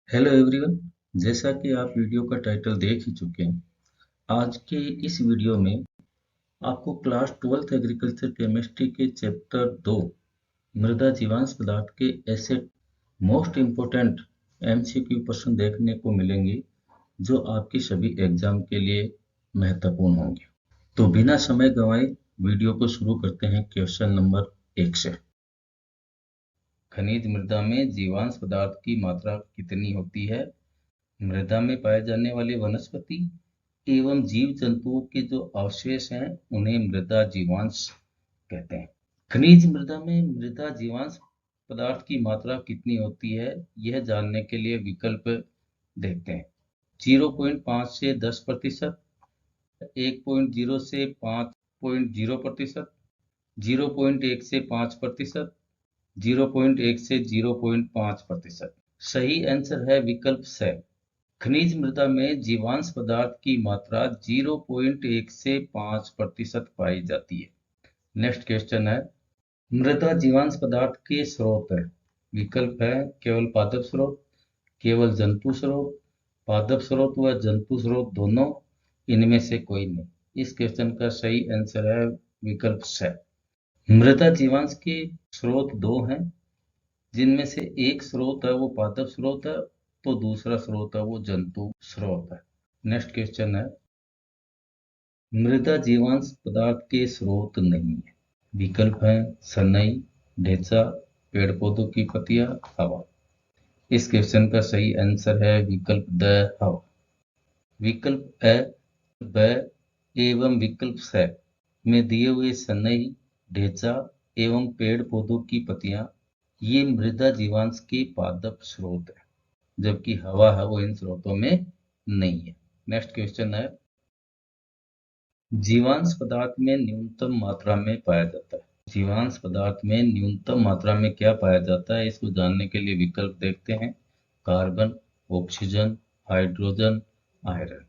Hello everyone. जैसा कि आप वीडियो का टाइटल देख ही चुके हैं, आज के इस वीडियो में आपको क्लास 12th एग्रीकल्चर केमिस्ट्री के चैप्टर 2 मृदा जीवांश पदार्थ के ऐसे मोस्ट इम्पोर्टेंट एमसीक्यू प्रश्न देखने को मिलेंगे जो आपकी सभी एग्जाम के लिए महत्वपूर्ण होंगे। तो बिना समय गंवाए वीडियो को शुरू करते हैं क्वेश्चन नंबर 1 से। खनिज मृदा में जीवांश पदार्थ की मात्रा कितनी होती है? मृदा में पाए जाने वाले वनस्पति एवं जीव जंतुओं के जो अवशेष हैं उन्हें मृदा जीवांश कहते हैं। खनिज मृदा में मृदा जीवांश पदार्थ की मात्रा कितनी होती है, यह जानने के लिए विकल्प देखते हैं। 0.5 से 10%, 1.0 से 5.0%, 0.1 से 5%, 0.1 से 0.5%। सही आंसर है विकल्प स। खनिज मृदा में जीवांश पदार्थ की मात्रा 0.1 से 5% पाई जाती है। नेक्स्ट क्वेश्चन है, मृदा जीवांश पदार्थ के स्रोत है। विकल्प है केवल पादप स्रोत, केवल जंतु स्रोत, पादप स्रोत व जंतु स्रोत दोनों, इनमें से कोई नहीं। इस क्वेश्चन का सही आंसर है विकल्प स। मृदा जीवांश के स्रोत दो हैं, जिनमें से एक स्रोत है वो पादप स्रोत है, तो दूसरा स्रोत है वो जंतु स्रोत है। नेक्स्ट क्वेश्चन है, मृदा जीवांश पदार्थ के स्रोत नहीं है। विकल्प है सनई, ढेंचा, पेड़ पौधों की पत्तियां, हवा। इस क्वेश्चन का सही आंसर है विकल्प द, हवा। विकल्प ए, ब एवं विकल्प स में दिए हुए सनई, ढेंचा एवं पेड़ पौधों की पत्तियां ये मृदा जीवांश के पादप स्रोत है, जबकि हवा है वो इन स्रोतों में नहीं है। नेक्स्ट क्वेश्चन है, जीवांश पदार्थ में न्यूनतम मात्रा में पाया जाता है। जीवांश पदार्थ में न्यूनतम मात्रा में क्या पाया जाता है, इसको जानने के लिए विकल्प देखते हैं। Carbon, oxygen, hydrogen, iron.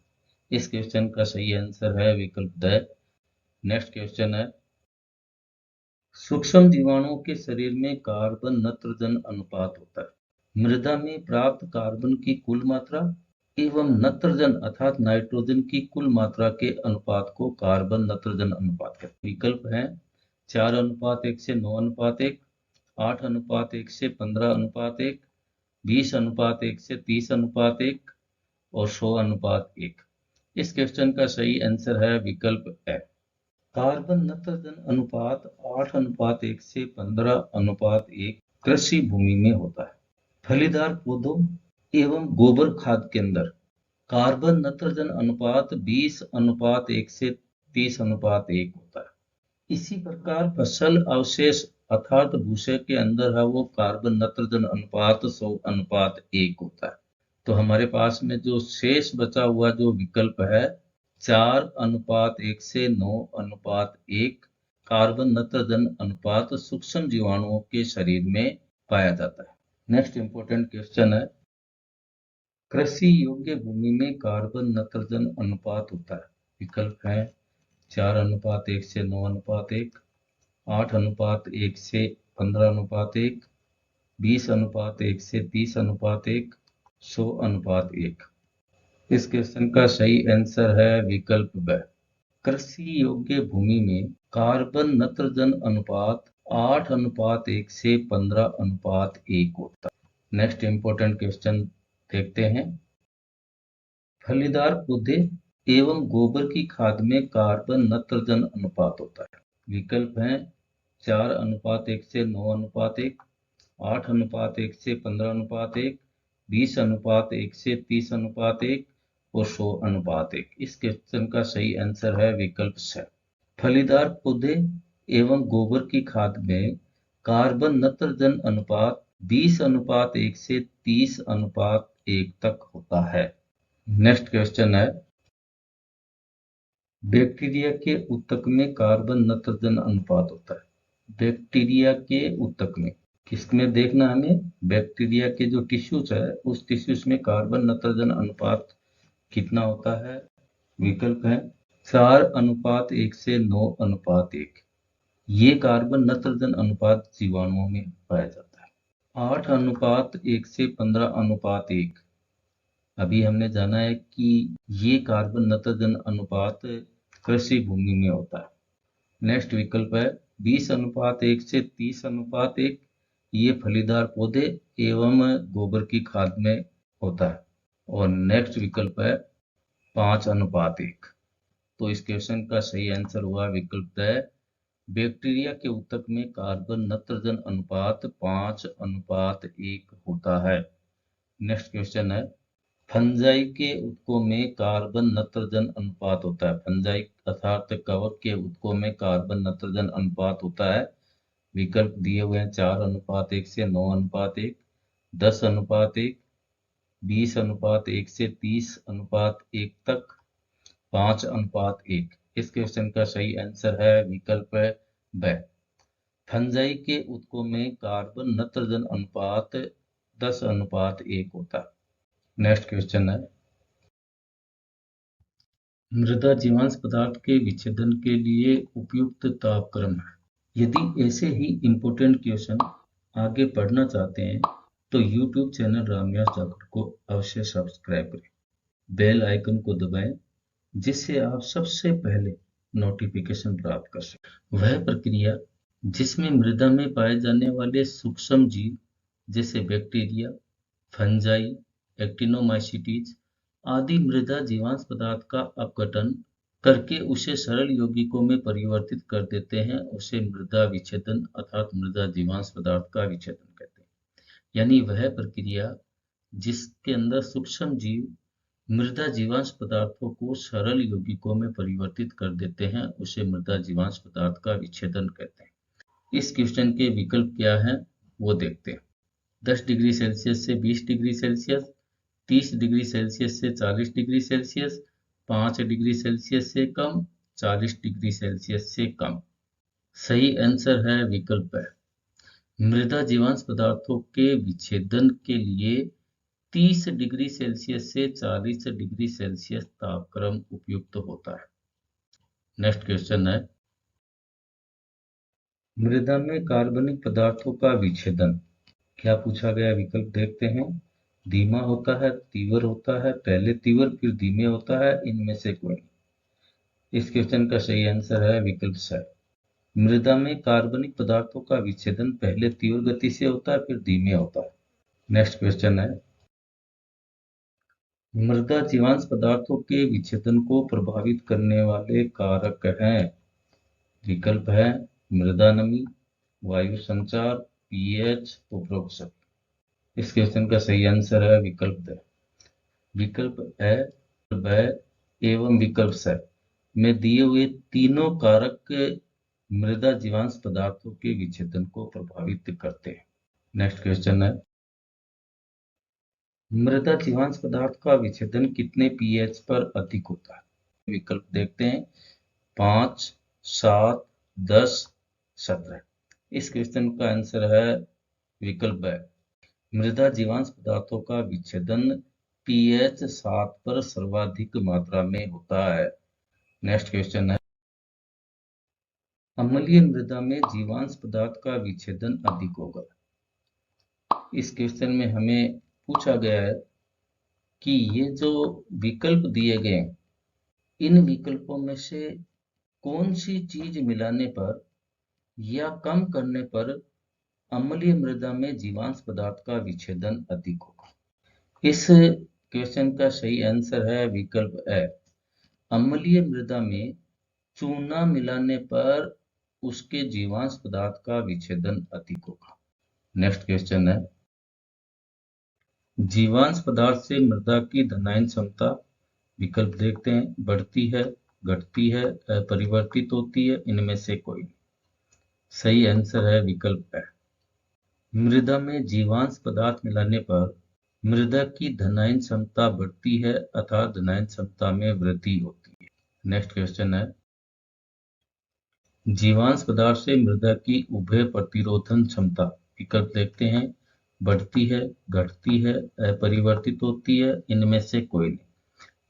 इस क्वेश्चन का सही आंसर है विकल्प द। नेक्स्ट क्वेश्चन है, सूक्ष्म जीवाणुओं के शरीर में कार्बन नत्रजन अनुपात होता है। मृदा में प्राप्त कार्बन की कुल मात्रा एवं नत्रजन अर्थात नाइट्रोजन की कुल मात्रा के अनुपात को कार्बन नत्रजन अनुपात कहते हैं। विकल्प हैं 4:1 से 9:1, 8:1 से 15:1, 20:1 से 30:1 और 100:1। इस क्वेश्चन का सही आंसर है विकल्प ए। कार्बन नत्रजन अनुपात 8:1 से 15:1 कृषि भूमि में होता है। फलीदार पौधों एवं गोबर खाद के अंदर कार्बन नत्रजन अनुपात 20:1 से 30:1 होता है। इसी प्रकार फसल अवशेष अर्थात भूसे के अंदर है वो कार्बन नत्रजन अनुपात 100:1 होता है। तो हमारे पास में जो शेष बचा हुआ जो विकल्प है 4:1 से 9:1 कार्बन नत्रजन अनुपात सूक्ष्म जीवाणुओं के शरीर में पाया जाता है। नेक्स्ट इंपॉर्टेंट क्वेश्चन है, कृषि योग्य भूमि में कार्बन नत्रजन अनुपात होता है। विकल्प है 4:1 से 9:1, 8:1 से 15:1, 20:1 से 30:1, 100:1। इस क्वेश्चन का सही आंसर है विकल्प ब। कृषि योग्य भूमि में कार्बन नत्रजन अनुपात 8:1 से 15:1 होता है। नेक्स्ट इंपॉर्टेंट क्वेश्चन देखते हैं, फलीदार पौधे एवं गोबर की खाद में कार्बन नत्रजन अनुपात होता है। विकल्प हैं 4:1 से 9:1, 8:1 से 15:1, 20:1 से 30:1 और 100:1। इस क्वेश्चन का सही आंसर है विकल्प स। फलीदार पौधे एवं गोबर की खाद में कार्बन नत्रजन अनुपात 20:1 से 30:1 तक होता है। नेक्स्ट क्वेश्चन है, बैक्टीरिया के ऊतक में कार्बन नत्रजन अनुपात होता है। बैक्टीरिया के ऊतक में किसमें देखना हमें, बैक्टीरिया के जो टिश्यूज है उस टिश्यूज में कार्बन नत्रजन अनुपात कितना होता है। विकल्प है 4:1 से 9:1। ये कार्बन नत्रजन अनुपात जीवाणुओं में पाया जाता है। 8:1 से 15:1 अभी हमने जाना है कि ये कार्बन नत्रजन अनुपात कृषि भूमि में होता है। नेक्स्ट विकल्प है 20:1 से 30:1। ये फलीदार पौधे एवं गोबर की खाद में होता है। और नेक्स्ट विकल्प है 5:1। तो इस क्वेश्चन का सही आंसर हुआ विकल्प है बैक्टीरिया के ऊतक में कार्बन नत्रजन अनुपात 5:1 होता है। नेक्स्ट क्वेश्चन है फंजाई के ऊतकों में कार्बन नत्रजन अनुपात होता है। फंजाई अर्थात कवक के ऊतकों में कार्बन नत्रजन अनुपात होता है। विकल्प दिए हुए हैं 4:1 से 9:1, 10:1, 20:1 से 30:1 तक, 5:1। इस क्वेश्चन का सही आंसर है विकल्प ब। फंजाई के ऊतकों में कार्बन नत्रजन अनुपात 10:1 होता है। नेक्स्ट क्वेश्चन है मृदा जीवांश पदार्थ के विच्छेदन के लिए उपयुक्त तापक्रम है। यदि ऐसे ही इम्पोर्टेंट क्वेश्चन आगे पढ़ना चाहते हैं तो YouTube चैनल रामव्यास जाखड़ को अवश्य सब्सक्राइब करें, बेल आइकन को दबाएं, जिससे आप सबसे पहले नोटिफिकेशन प्राप्त कर सकें। वह प्रक्रिया जिसमें मृदा में पाए जाने वाले सूक्ष्म जीव जैसे बैक्टीरिया, फंजाई, एक्टिनोमाइसीटीज आदि मृदा जीवांश पदार्थ का अपघटन करके उसे सरल यौगिकों में परिवर्तित कर देते हैं, उसे मृदा विच्छेदन अर्थात मृदा जीवांश पदार्थ का विच्छेदन कहते हैं। यानी वह प्रक्रिया जिसके अंदर सूक्ष्म जीव मृदा जीवांश पदार्थों को सरल यौगिकों में परिवर्तित कर देते हैं, उसे मृदा जीवांश पदार्थ का विच्छेदन कहते हैं। इस क्वेश्चन के विकल्प क्या हैं वो देखते हैं। 10 डिग्री सेल्सियस से 20 डिग्री सेल्सियस, 30 डिग्री सेल्सियस से 40 डिग्री सेल्सियस, 5 डिग्री सेल्सियस से कम, 40 डिग्री सेल्सियस से कम। सही आंसर है विकल्प है। मृदा जीवांश पदार्थों के विच्छेदन के लिए 30 डिग्री सेल्सियस से 40 डिग्री सेल्सियस तापक्रम उपयुक्त होता है। नेक्स्ट क्वेश्चन है मृदा में कार्बनिक पदार्थों का विच्छेदन क्या पूछा गया। विकल्प देखते हैं। धीमा होता है, तीव्र होता है, पहले तीव्र फिर धीमे होता है, इनमें से कोई। इस क्वेश्चन का सही आंसर है विकल्प स। मृदा में कार्बनिक पदार्थों का विच्छेदन पहले तीव्र गति से होता है फिर धीमे होता है। नेक्स्ट क्वेश्चन है मृदा जीवांश पदार्थों के विच्छेदन को प्रभावित करने वाले कारक हैं। विकल्प है मृदा नमी, वायु संचार, पीएच, उपरोक्त शक्ति। इस क्वेश्चन का सही आंसर है विकल्प द। विकल्प है व एवं विकल्प स में दिए हुए तीनों कारक मृदा जीवांश पदार्थों के विच्छेदन को प्रभावित करते हैं। नेक्स्ट क्वेश्चन है मृदा जीवांश पदार्थ का विच्छेदन कितने पीएच पर अधिक होता है। विकल्प देखते हैं 5, 7, 10, 17। इस क्वेश्चन का आंसर है विकल्प है मृदा जीवांश पदार्थों का विच्छेदन पीएच 7 पर सर्वाधिक मात्रा में होता है। नेक्स्ट क्वेश्चन है अम्लीय मृदा में जीवांश पदार्थ का विच्छेदन अधिक होगा। इस क्वेश्चन में हमें पूछा गया है कि ये जो विकल्प दिए गए हैं इन विकल्पों में से कौन सी चीज मिलाने पर या कम करने पर अम्लीय मृदा में जीवांश पदार्थ का विच्छेदन अधिक होगा। इस क्वेश्चन का सही आंसर है विकल्प ए। अम्लीय मृदा में चूना मिलाने पर उसके जीवांश पदार्थ का विच्छेदन अधिक होगा। नेक्स्ट क्वेश्चन है जीवांश पदार्थ से मृदा की धनायन क्षमता। विकल्प देखते हैं बढ़ती है, घटती है, परिवर्तित होती है, इनमें से कोई। सही आंसर है विकल्प है मृदा में जीवांश पदार्थ मिलाने पर मृदा की धनायन क्षमता बढ़ती है अर्थात धनायन क्षमता में वृद्धि होती है। नेक्स्ट क्वेश्चन है जीवांश पदार्थ से मृदा की उभय प्रतिरोधन क्षमता। विकल्प देखते हैं बढ़ती है, घटती है, अपरिवर्तित होती है, इनमें से कोई नहीं।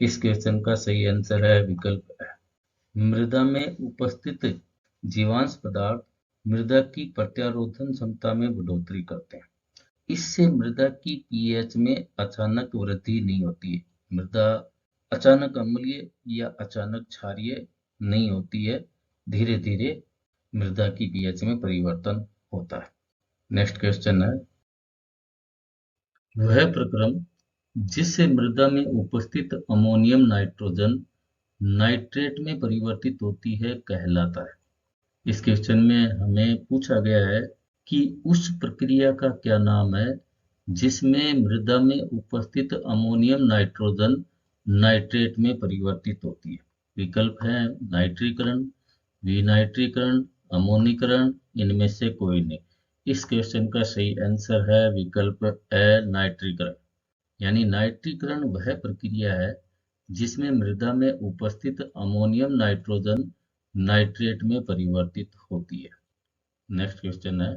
इस क्वेश्चन का सही आंसर है विकल्प है मृदा में उपस्थित जीवांश पदार्थ मृदा की प्रत्यारोधन क्षमता में बढ़ोतरी करते हैं। इससे मृदा की पीएच में अचानक वृद्धि नहीं होती है। मृदा अचानक अम्लीय या अचानक क्षारीय नहीं होती है, धीरे धीरे मृदा की पीएच में परिवर्तन होता है। नेक्स्ट क्वेश्चन है, वह प्रक्रम जिससे मृदा में उपस्थित अमोनियम नाइट्रोजन नाइट्रेट में परिवर्तित होती है कहलाता है। इस क्वेश्चन में हमें पूछा गया है कि उस प्रक्रिया का क्या नाम है जिसमें मृदा में उपस्थित अमोनियम नाइट्रोजन नाइट्रेट में परिवर्तित होती है। विकल्प है नाइट्रीकरण, विनाइट्रीकरण, अमोनीकरण, इनमें से कोई नहीं। इस क्वेश्चन का सही आंसर है विकल्प ए नाइट्रीकरण। यानी नाइट्रीकरण वह प्रक्रिया है जिसमें मृदा में उपस्थित अमोनियम नाइट्रोजन नाइट्रेट में परिवर्तित होती है। नेक्स्ट क्वेश्चन है,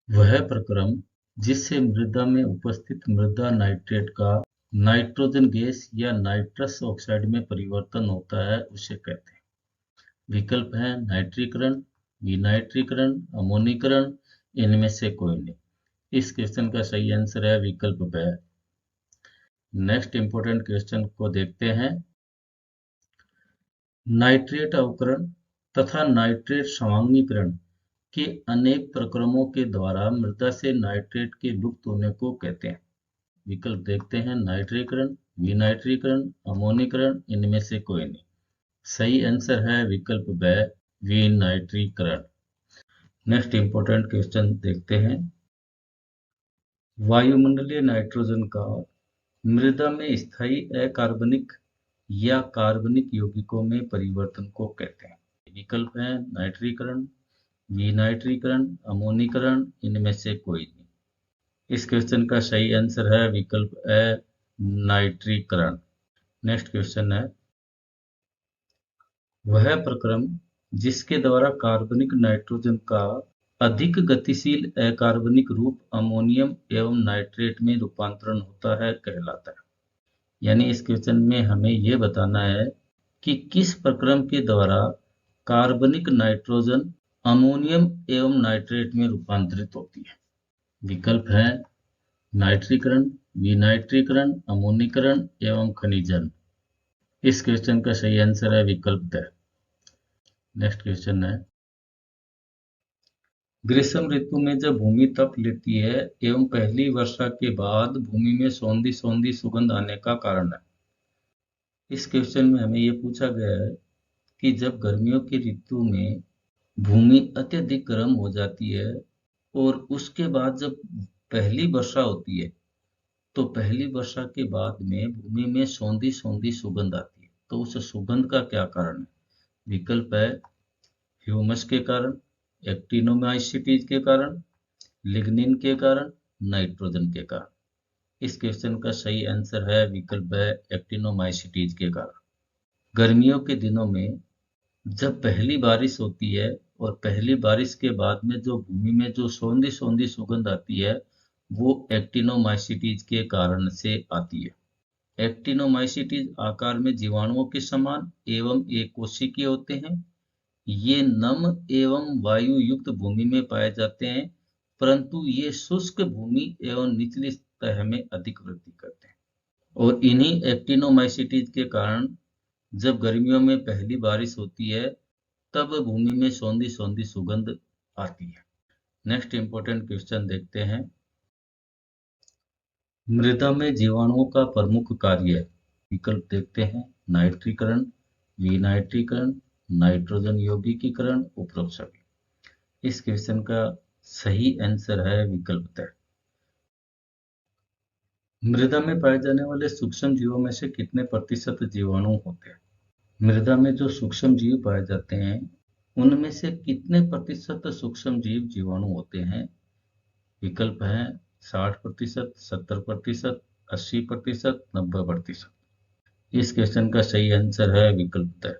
वह प्रक्रम जिससे मृदा में उपस्थित मृदा नाइट्रेट का नाइट्रोजन गैस या नाइट्रस ऑक्साइड में परिवर्तन होता है उसे कहते हैं। विकल्प है नाइट्रीकरण, विनाइट्रीकरण, अमोनीकरण, इनमें से कोई नहीं। इस क्वेश्चन का सही आंसर है विकल्प ब। नेक्स्ट इंपॉर्टेंट क्वेश्चन को देखते हैं, नाइट्रेट अवकरण तथा नाइट्रेट समांगीकरण के अनेक प्रक्रमों के द्वारा मृदा से नाइट्रेट के लुप्त होने को कहते हैं। विकल्प देखते हैं नाइट्रीकरण, विनाइट्रीकरण, अमोनीकरण, इनमें से कोई नहीं। सही आंसर है विकल्प ब, विनाइट्रीकरण। नेक्स्ट इंपॉर्टेंट क्वेश्चन देखते हैं, वायुमंडलीय नाइट्रोजन का मृदा में स्थायी अकार्बनिक या कार्बनिक यौगिकों में परिवर्तन को कहते हैं। विकल्प है नाइट्रीकरण, विनाइट्रीकरण, अमोनीकरण, इनमें से कोई नहीं। इस क्वेश्चन का सही आंसर है विकल्प ए नाइट्रीकरण। नेक्स्ट क्वेश्चन है, वह प्रक्रम जिसके द्वारा कार्बनिक नाइट्रोजन का अधिक गतिशील अकार्बनिक रूप अमोनियम एवं नाइट्रेट में रूपांतरण होता है कहलाता है। यानी इस क्वेश्चन में हमें यह बताना है कि किस प्रक्रम के द्वारा कार्बनिक नाइट्रोजन अमोनियम एवं नाइट्रेट में रूपांतरित होती है। विकल्प है नाइट्रीकरण, विनाइट्रीकरण, अमोनीकरण एवं खनिजन। इस क्वेश्चन का सही आंसर है विकल्प द। नेक्स्ट क्वेश्चन है, ग्रीष्म ऋतु में जब भूमि तप लेती है एवं पहली वर्षा के बाद भूमि में सौंधी सौंधी सुगंध आने का कारण है। इस क्वेश्चन में हमें ये पूछा गया है कि जब गर्मियों की ऋतु में भूमि अत्यधिक गर्म हो जाती है और उसके बाद जब पहली वर्षा होती है तो पहली वर्षा के बाद में भूमि में सौंधी सौंधी सुगंध आती है, तो उस सुगंध का क्या कारण है। विकल्प है ह्यूमस के कारण, एक्टिनोमाइसीटीज के कारण, लिग्निन के कारण, नाइट्रोजन के कारण। इस क्वेश्चन का सही आंसर है विकल्प है एक्टिनोमाइसीटीज के कारण। गर्मियों के दिनों में जब पहली बारिश होती है और पहली बारिश के बाद में जो भूमि में जो सौंधी सौंधी सुगंध आती है वो एक्टिनोमाइसीटीज के कारण से आती है। एक्टिनोमाइसीटीज आकार में जीवाणुओं के समान एवं एक कोशिकीय होते हैं। ये नम एवं वायु युक्त भूमि में पाए जाते हैं, परंतु ये शुष्क भूमि एवं निचली सतह में अधिक वृद्धि करते हैं। और इन्हीं एक्टिनोमाइसीटीज के कारण जब गर्मियों में पहली बारिश होती है तब भूमि में सौंधी सौंधी सुगंध आती है। नेक्स्ट इंपॉर्टेंट क्वेश्चन देखते हैं, मृदा में जीवाणुओं का प्रमुख कार्य। विकल्प देखते हैं नाइट्रीकरण, विनाइट्रीकरण, नाइट्रोजन यौगिकीकरण, उपरोक्त सभी। इस क्वेश्चन का सही आंसर है विकल्प द। मृदा में पाए जाने वाले सूक्ष्म जीवों में से कितने प्रतिशत जीवाणु होते हैं। मृदा में जो सूक्ष्म जीव पाए जाते हैं उनमें से कितने प्रतिशत सूक्ष्म जीव जीवाणु होते हैं। विकल्प है 60%, 70%, 80%, 90%। इस क्वेश्चन का सही आंसर है विकल्प द।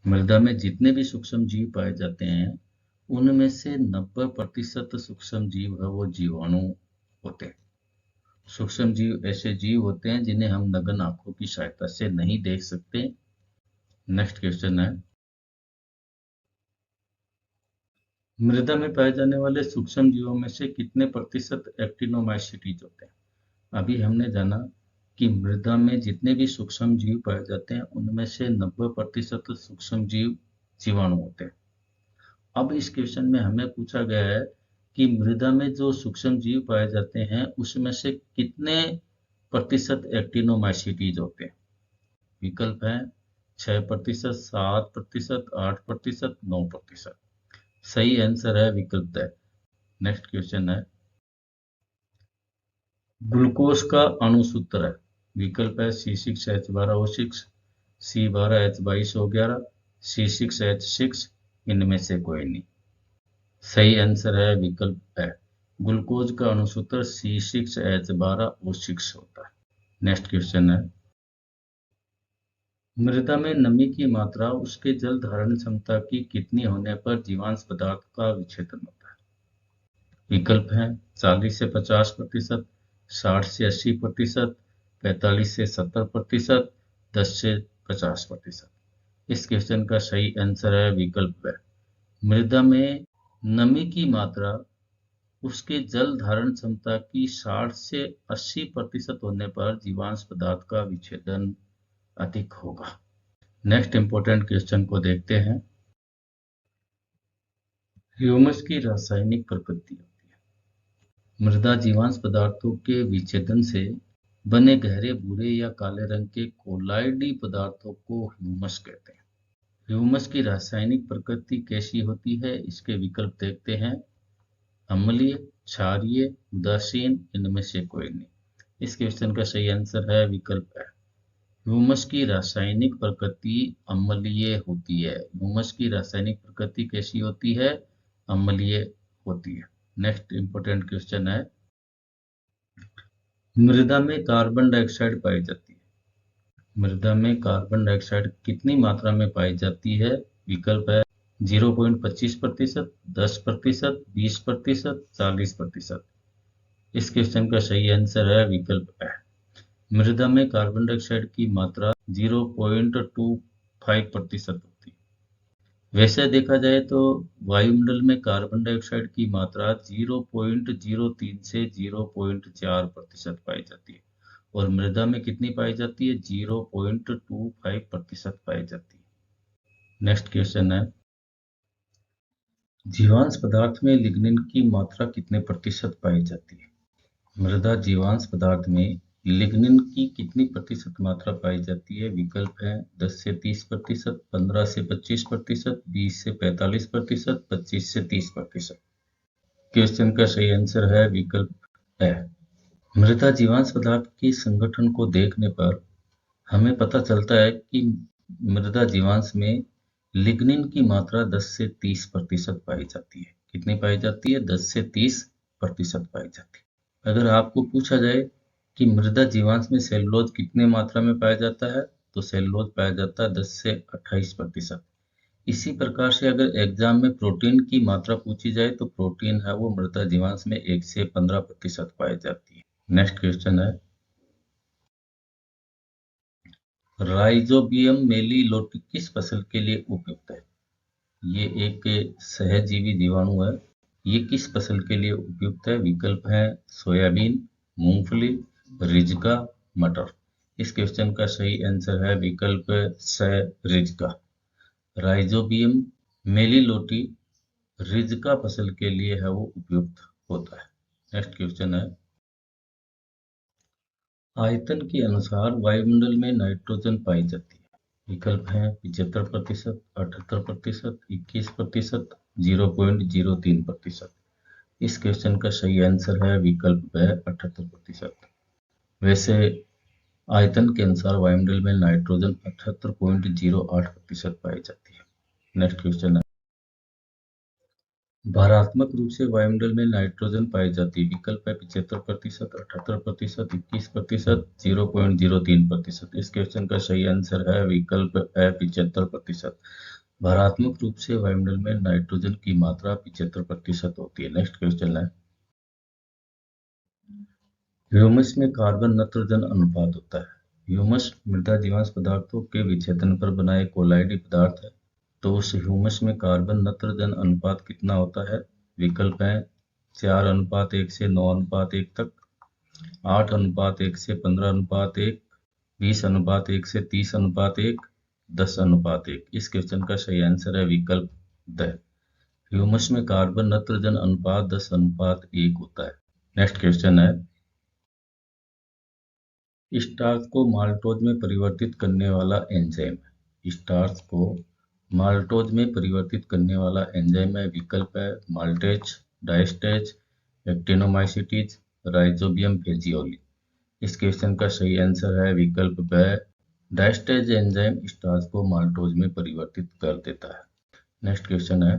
मृदा में जितने भी सूक्ष्म जीव पाए जाते हैं उनमें से 90% सूक्ष्म जीव है वो जीवाणु होते हैं। सूक्ष्म जीव ऐसे जीव होते हैं जिन्हें हम नग्न आंखों की सहायता से नहीं देख सकते। नेक्स्ट क्वेश्चन है, मृदा में पाए जाने वाले सूक्ष्म जीवों में से कितने प्रतिशत एक्टिनोमाइसीटीज होते हैं? अभी हमने जाना कि मृदा में जितने भी सूक्ष्म जीव पाए जाते हैं उनमें से 90% सूक्ष्म जीव जीवाणु होते हैं। अब इस क्वेश्चन में हमें पूछा गया है कि मृदा में जो सूक्ष्म जीव पाए जाते हैं उसमें से कितने प्रतिशत एक्टिनोमाइसीटीज होते हैं? विकल्प है 6%, 7%, 8%, 9%। सही आंसर है विकल्प द। नेक्स्ट क्वेश्चन है, ग्लूकोज का अणु सूत्र है। विकल्प है C6H12O6, C12H22O11, C6H6, इनमें से कोई नहीं। सही आंसर है विकल्प है, ग्लूकोज का अणु सूत्र C6H12O6 होता है। नेक्स्ट क्वेश्चन है, मृदा में नमी की मात्रा उसके जल धारण क्षमता की कितनी होने पर जीवांश पदार्थ का विच्छेदन होता है? विकल्प हैं 40 से 50%, 60 से 80%, 45 से 70%, 10 से 50%। इस क्वेश्चन का सही आंसर है विकल्प है, मृदा में नमी की मात्रा उसके जल धारण क्षमता की 60 से 80% होने पर जीवांश पदार्थ का विच्छेदन अधिक होगा। नेक्स्ट इंपॉर्टेंट क्वेश्चन को देखते हैं, ह्यूमस की रासायनिक प्रकृति होती है। मृदा जीवांश पदार्थों के विच्छेदन से बने गहरे भूरे या काले रंग के कोलाइडी पदार्थों को ह्यूमस कहते हैं। ह्यूमस की रासायनिक प्रकृति कैसी होती है? इसके विकल्प देखते हैं, अम्लीय, क्षारीय, उदासीन, इनमें से कोई नहीं। इस क्वेश्चन का सही आंसर है विकल्प है, ह्यूमस की रासायनिक प्रकृति अम्लीय होती है। ह्यूमस की रासायनिक प्रकृति कैसी होती है? अम्लीय होती है। नेक्स्ट इंपॉर्टेंट क्वेश्चन है, मृदा में कार्बन डाइऑक्साइड पाई जाती है। मृदा में कार्बन डाइऑक्साइड कितनी मात्रा में पाई जाती है? विकल्प है 0.25%, 10%, 20%, 40%। इस क्वेश्चन का सही आंसर है विकल्प है, मृदा में कार्बन डाइऑक्साइड की मात्रा 0.25% होती है। वैसे देखा जाए तो वायुमंडल में कार्बन डाइऑक्साइड की मात्रा 0.03 से 0.4% पाई जाती है और मृदा में कितनी पाई जाती है? 0.25% पाई जाती है। नेक्स्ट क्वेश्चन है, जीवांश पदार्थ में लिग्निन की मात्रा कितने प्रतिशत पाई जाती है? मृदा जीवांश पदार्थ में लिग्निन की कितनी प्रतिशत मात्रा पाई जाती है? विकल्प है 10 से 30%, 15 से 25%, 20 से 45%, 25 से 30%। क्वेश्चन का सही आंसर है विकल्प है, मृदा जीवांश पदार्थ के संगठन को देखने पर हमें पता चलता है कि मृदा जीवांश में लिग्निन की मात्रा 10 से 30% पाई जाती है। कितनी पाई जाती है? 10 से 30% पाई जाती है। अगर आपको पूछा जाए कि मृदा जीवांश में सेलुलोज कितने मात्रा में पाया जाता है, तो सेलुलोज पाया जाता है 10 से 28%। इसी प्रकार से अगर एग्जाम में प्रोटीन की मात्रा पूछी जाए तो प्रोटीन है वो मृदा जीवांश में 1 से 15% पाई जाती है। नेक्स्ट क्वेश्चन है, राइजोबियम मेलिलोटी किस फसल के लिए उपयुक्त है? ये एक सहजीवी जीवाणु है। ये किस फसल के लिए उपयुक्त है? विकल्प है सोयाबीन, मूंगफली, रिजका, मटर। इस क्वेश्चन का सही आंसर है विकल्प स, रिजका। राइजोबियम मेलिलोटी रिजका फसल के लिए है वो उपयुक्त होता है। नेक्स्ट क्वेश्चन है, आयतन के अनुसार वायुमंडल में नाइट्रोजन पाई जाती है। विकल्प हैं 75%, 78%, 21%, 0.03%। इस क्वेश्चन का सही आंसर है विकल्प है 78%। वैसे आयतन के अनुसार वायुमंडल में नाइट्रोजन 78.08% पाई जाती है। नेक्स्ट क्वेश्चन है, भारात्मक रूप से वायुमंडल में नाइट्रोजन पाई जाती है। विकल्प है 75%, 78%, 21%, 0.03%। इस क्वेश्चन का सही आंसर है विकल्प है 75%। भारात्मक रूप से वायुमंडल में नाइट्रोजन की मात्रा 75% होती है। नेक्स्ट क्वेश्चन है, ह्यूमस में कार्बन नाइट्रोजन अनुपात होता है। ह्यूमस मृदा जीवांश पदार्थों के विच्छेदन पर बना एक कोलाइडी पदार्थ है। तो उस ह्यूमस में कार्बन नत्रजन अनुपात कितना होता है? विकल्प है 4:1 से 9:1 तक, 8:1 से 15:1, 20:1 से 30:1, 10:1। इस क्वेश्चन का सही आंसर है विकल्प द। ह्यूमस में कार्बन नत्रजन अनुपात 10:1 होता है। नेक्स्ट क्वेश्चन है, स्टार्च को माल्टोज में परिवर्तित करने वाला एंजाइम। स्टार्च को माल्टोज में परिवर्तित करने वाला एंजाइम है। विकल्प है माल्टेज, डायस्टेज, एक्टिनोमाइसीटीज, राइजोबियम फेजियोली। इस क्वेश्चन का सही आंसर है विकल्प ब। डायस्टेज एंजाइम स्टार्च को माल्टोज में परिवर्तित कर देता है। नेक्स्ट क्वेश्चन है,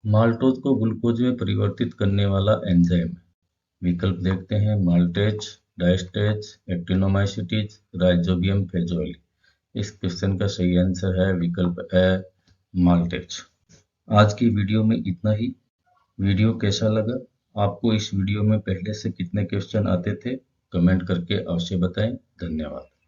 माल्टोज को ग्लूकोज में परिवर्तित करने वाला एंजाइम। विकल्प देखते हैं माल्टेज, डायस्टेज, एक्टिनोमाइसीटीज, राइजोबियम फेजियोली। इस क्वेश्चन का सही आंसर है विकल्प ए, माल्टेज। आज की वीडियो में इतना ही। वीडियो कैसा लगा? आपको इस वीडियो में पहले से कितने क्वेश्चन आते थे? कमेंट करके अवश्य बताएं। धन्यवाद।